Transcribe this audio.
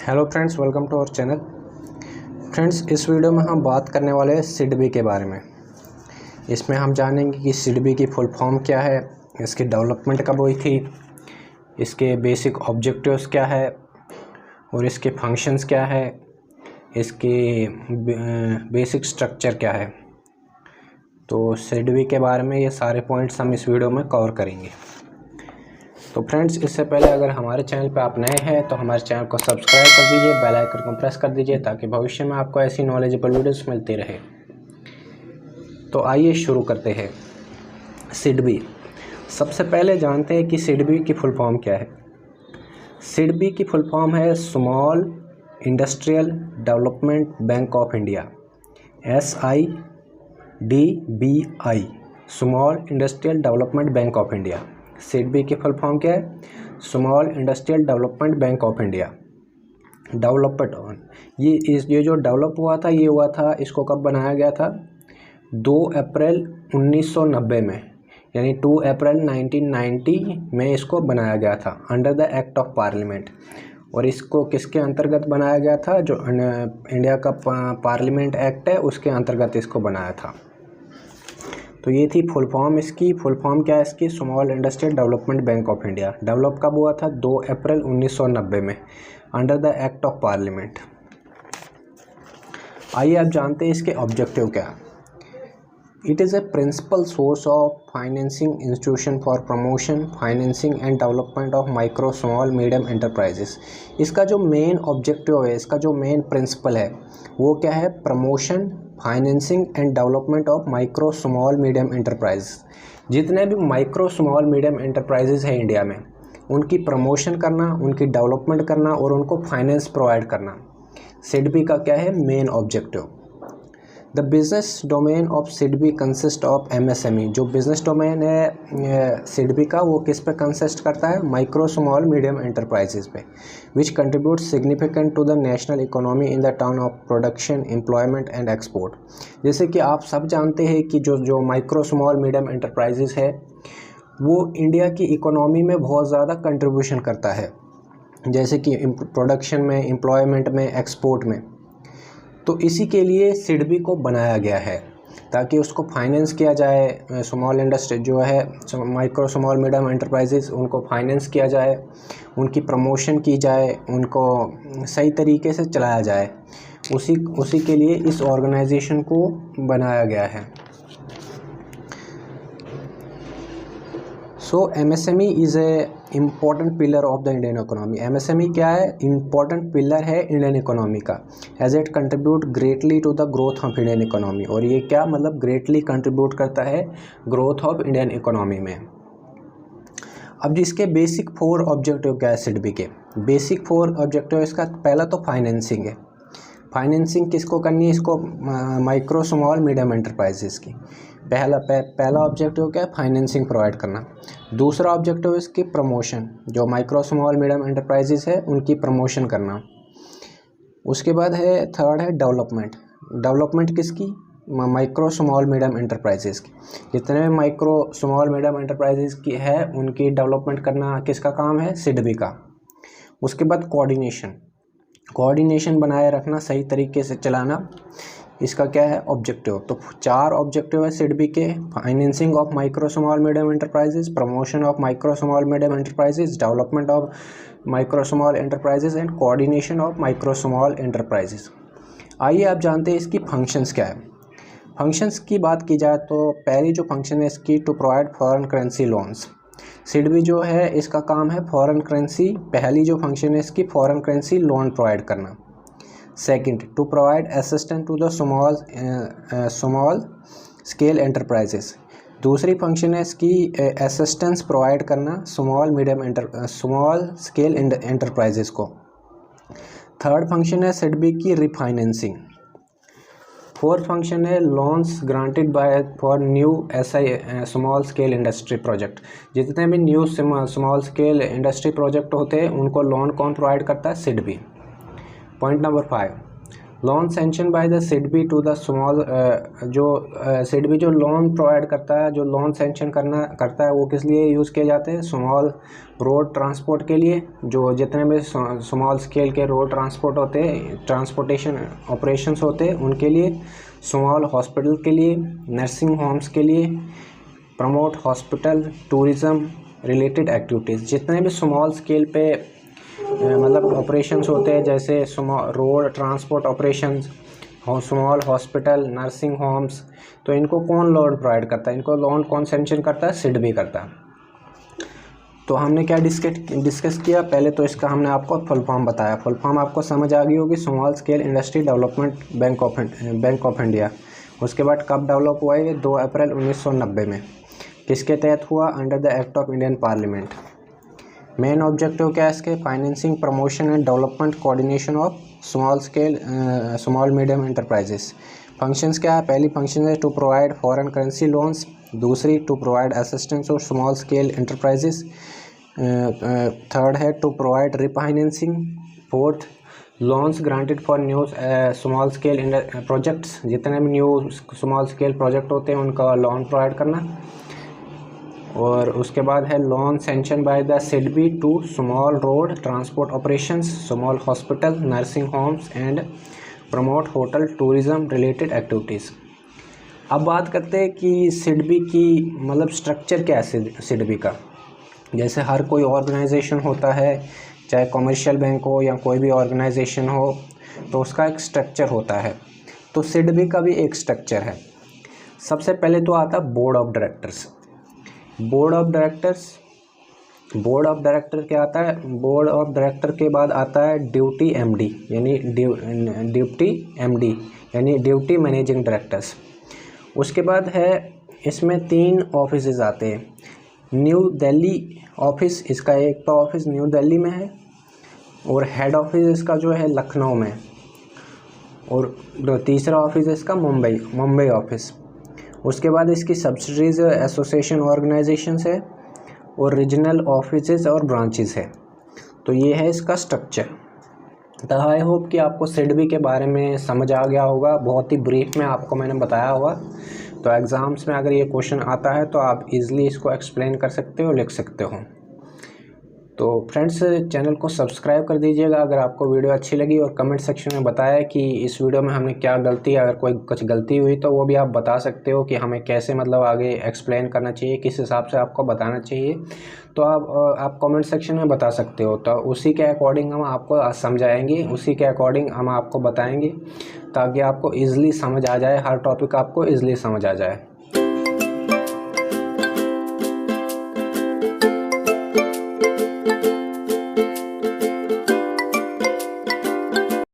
Hello friends, welcome to our channel. Friends, इस video में हम बात करने वाले हैं सिडबी के बारे में। इसमें हम जानेंगे कि सिडबी की फुल फॉर्म क्या है, इसकी डेवलपमेंट कब हुई थी, इसके बेसिक ऑब्जेक्टिव्स क्या है और इसके फंक्शंस क्या है, इसकी बेसिक स्ट्रक्चर क्या है। तो सिडबी के बारे में ये सारे पॉइंट्स हम इस वीडियो में कवर करेंगे। तो फ्रेंड्स, इससे पहले अगर हमारे चैनल पर आप नए हैं तो हमारे चैनल को सब्सक्राइब कर दीजिए, बेल आइकन को प्रेस कर दीजिए ताकि भविष्य में आपको ऐसी नॉलेजेबल वीडियोस मिलती रहे। तो आइए शुरू करते हैं। सिडबी, सबसे पहले जानते हैं कि सिडबी की फुल फॉर्म क्या है। सिडबी की फुल फॉर्म है small industrial development bank of India, SIDBI, small industrial development bank of India. SIDBI की फुल फॉर्म क्या है? Small industrial development bank of India. Development on ये जो डेवलप हुआ था, ये हुआ था, इसको कब बनाया गया था? 2 अप्रैल 1990 में, यानी 2 अप्रैल 1990 में इसको बनाया गया था under the act of parliament. और इसको किसके अंतर्गत बनाया गया था? जो इंडिया का पार्लियामेंट एक्ट है उसके अंतर्गत इसको बनाया था। तो ये थी फुल फॉर्म। इसकी फुल फॉर्म क्या है? इसकी small industrial development bank of India. Develop कब हुआ था? 2 अप्रैल 1990 में under the act of parliament. आइए आप जानते हैं इसके ऑब्जेक्टिव क्या है। It is a principal source of financing institution for promotion, financing and development of micro small medium enterprises. इसका जो मेन ऑब्जेक्टिव है, इसका जो मेन प्रिंसिपल है वो क्या है? Promotion, financing and development of micro small medium enterprise. जितने भी माइक्रो स्मॉल मीडियम एंटरप्राइजेज हैं इंडिया में, उनकी प्रमोशन करना, उनकी डेवलपमेंट करना और उनको फाइनेंस प्रोवाइड करना, सिडबी का क्या है? Main objective. The business domain of SIDBI consist of MSME। जो बिजनेस डोमेन है सिडबी का, वो किस पे कंसिस्ट करता है? माइक्रो स्मॉल मीडियम एंटरप्राइजेज पे, which contribute significant to the national economy in the term of production, employment and export. जैसे कि आप सब जानते हैं कि जो माइक्रो स्मॉल मीडियम एंटरप्राइजेज है वो इंडिया की इकोनॉमी में बहुत ज़्यादा कंट्रीब्यूशन करता है, जैसे कि प्रोडक्शन में, एम्प्लॉयमेंट में, एक्सपोर्ट में। तो इसी के लिए सिडबी को बनाया गया है ताकि उसको फाइनेंस किया जाए। स्मॉल इंडस्ट्री जो है, माइक्रो स्मॉल मीडियम एंटरप्राइजेस, उनको फाइनेंस किया जाए, उनकी प्रमोशन की जाए, उनको सही तरीके से चलाया जाए। उसी के लिए इस ऑर्गेनाइजेशन को बनाया गया है। So MSME is a important pillar of the Indian economy. MSME क्या है? इम्पॉर्टेंट पिलर है इंडियन इकोनॉमी का, as it contribute greatly to the growth of Indian economy. और ये क्या मतलब? ग्रेटली कंट्रीब्यूट करता है ग्रोथ ऑफ इंडियन इकोनॉमी में। अब जिसके बेसिक 4 ऑब्जेक्टिव क्या है सिडबी के? बेसिक 4 ऑब्जेक्टिव इसका पहला तो फाइनेंसिंग है। फाइनेंसिंग किसको करनी है? इसको माइक्रो स्मॉल मीडियम एंटरप्राइजेस की। पहला ऑब्जेक्टिव क्या है? फाइनेंसिंग प्रोवाइड करना। दूसरा ऑब्जेक्टिव इसकी प्रमोशन, जो माइक्रो स्मॉल मीडियम एंटरप्राइजेस है उनकी प्रमोशन करना। उसके बाद है थर्ड है डेवलपमेंट। डेवलपमेंट किसकी? माइक्रो स्मॉल मीडियम एंटरप्राइजेस की। जितने भी माइक्रो स्मॉल मीडियम एंटरप्राइजेस की है उनकी डेवलपमेंट करना किसका काम है? सिडबी का। उसके बाद कोऑर्डिनेशन बनाए रखना, सही तरीके से चलाना, इसका क्या है? ऑब्जेक्टिव। तो 4 ऑब्जेक्टिव है सिडबी के: financing of micro small medium enterprises, promotion of micro small medium enterprises, development of micro small enterprises and coordination of micro small enterprises. आइए आप जानते हैं इसकी फंक्शंस क्या है। फंक्शंस की बात की जाए तो पहली जो फंक्शन है इसकी, to provide foreign currency loans. SIDBI जो है इसका काम है फॉरेन करेंसी, पहली जो फंक्शन है इसकी फॉरेन करेंसी लोन प्रोवाइड करना। Second, to provide assistance to the small scale enterprises. दूसरी फंक्शन है इसकी असिस्टेंस प्रोवाइड करना स्मॉल स्केल एंटरप्राइजेस को। थर्ड फंक्शन है सिडबी की रिफाइनेंसिंग। फोर्थ फंक्शन है loans granted by for new small scale industry project. जितने भी new small scale industry project होते हैं उनको लोन कौन प्रोवाइड करता है? SIDBI. Point number 5, loan sanction by the SIDBI to the small, जो सिडबी जो लोन प्रोवाइड करता है, जो लोन सेंशन करता है वो किस लिए यूज़ किए जाते हैं? स्मॉल रोड ट्रांसपोर्ट के लिए, जो जितने भी स्मॉल स्केल के रोड ट्रांसपोर्ट होते हैं, ट्रांसपोर्टेशन ऑपरेशंस होते हैं उनके लिए, स्मॉल हॉस्पिटल के लिए, नर्सिंग होम्स के लिए, promote hospital tourism related activities. जितने भी स्मॉल स्केल पे मतलब ऑपरेशंस होते हैं, जैसे road transport operations, small hospital, nursing Holmes, तो इनको कौन लोन प्रोवाइड करता है? इनको लोन कौन सेंशन करता है? सिडबी करता है। तो हमने क्या डिस्कस किया? पहले तो इसका हमने आपको फुल फॉर्म बताया। फुल फॉर्म आपको समझ आ गई होगी, small scale industry development bank of India. उसके बाद कब डेवलप हुआ है? 2 अप्रैल 1990 में। किसके तहत हुआ? Under the act of Indian parliament. Main objective क्या है इसके? Financing, promotion and development, coordination of small medium enterprises. Functions क्या है? पहली फंक्शन है to provide foreign currency loans, दूसरी to provide assistance of small scale enterprises, third है to provide refinancing, fourth loans granted for new small scale projects. जितने भी new small scale project होते हैं उनका लोन प्रोवाइड करना। और उसके बाद है loan sanction by the SIDBI to small road transport operations, small hospital, nursing homes and promote hotel tourism related activities. अब बात करते हैं कि सिडबी की मतलब स्ट्रक्चर क्या है सिडबी का। जैसे हर कोई ऑर्गेनाइजेशन होता है, चाहे कमर्शियल बैंक हो या कोई भी ऑर्गेनाइजेशन हो, तो उसका एक स्ट्रक्चर होता है। तो सिडबी का भी एक स्ट्रक्चर है। सबसे पहले तो आता है board of directors. Board of director क्या आता है? बोर्ड ऑफ डायरेक्टर के बाद आता है ड्यूटी एमडी, यानी ड्यूटी मैनेजिंग डायरेक्टर्स। उसके बाद है इसमें 3 ऑफिसेज आते हैं। न्यू दिल्ली ऑफिस, इसका एक तो ऑफिस न्यू दिल्ली में है और हेड ऑफिस इसका जो है लखनऊ में, और तीसरा ऑफिस इसका मुंबई ऑफिस। उसके बाद इसकी सब्सिडीज एसोसिएशन ऑर्गेनाइजेशंस है और रीजनल ऑफिसेज और ब्रांचेस है। तो ये है इसका स्ट्रक्चर। तो आई होप कि आपको सिडबी के बारे में समझ आ गया होगा। बहुत ही ब्रीफ में आपको मैंने बताया होगा। तो एग्ज़ाम्स में अगर ये क्वेश्चन आता है तो आप इजीली इसको एक्सप्लेन कर सकते हो, लिख सकते हो। तो फ्रेंड्स, चैनल को सब्सक्राइब कर दीजिएगा अगर आपको वीडियो अच्छी लगी, और कमेंट सेक्शन में बताया कि इस वीडियो में हमने क्या गलती, अगर कोई कुछ गलती हुई तो वो भी आप बता सकते हो कि हमें कैसे मतलब आगे एक्सप्लेन करना चाहिए, किस हिसाब से आपको बताना चाहिए। तो आप कमेंट सेक्शन में बता सकते हो, तो उसी के अकॉर्डिंग हम आपको समझाएंगे, उसी के अकॉर्डिंग हम आपको बताएंगे, ताकि आपको ईज़िली समझ आ जाए, हर टॉपिक आपको ईज़िली समझ आ जाए।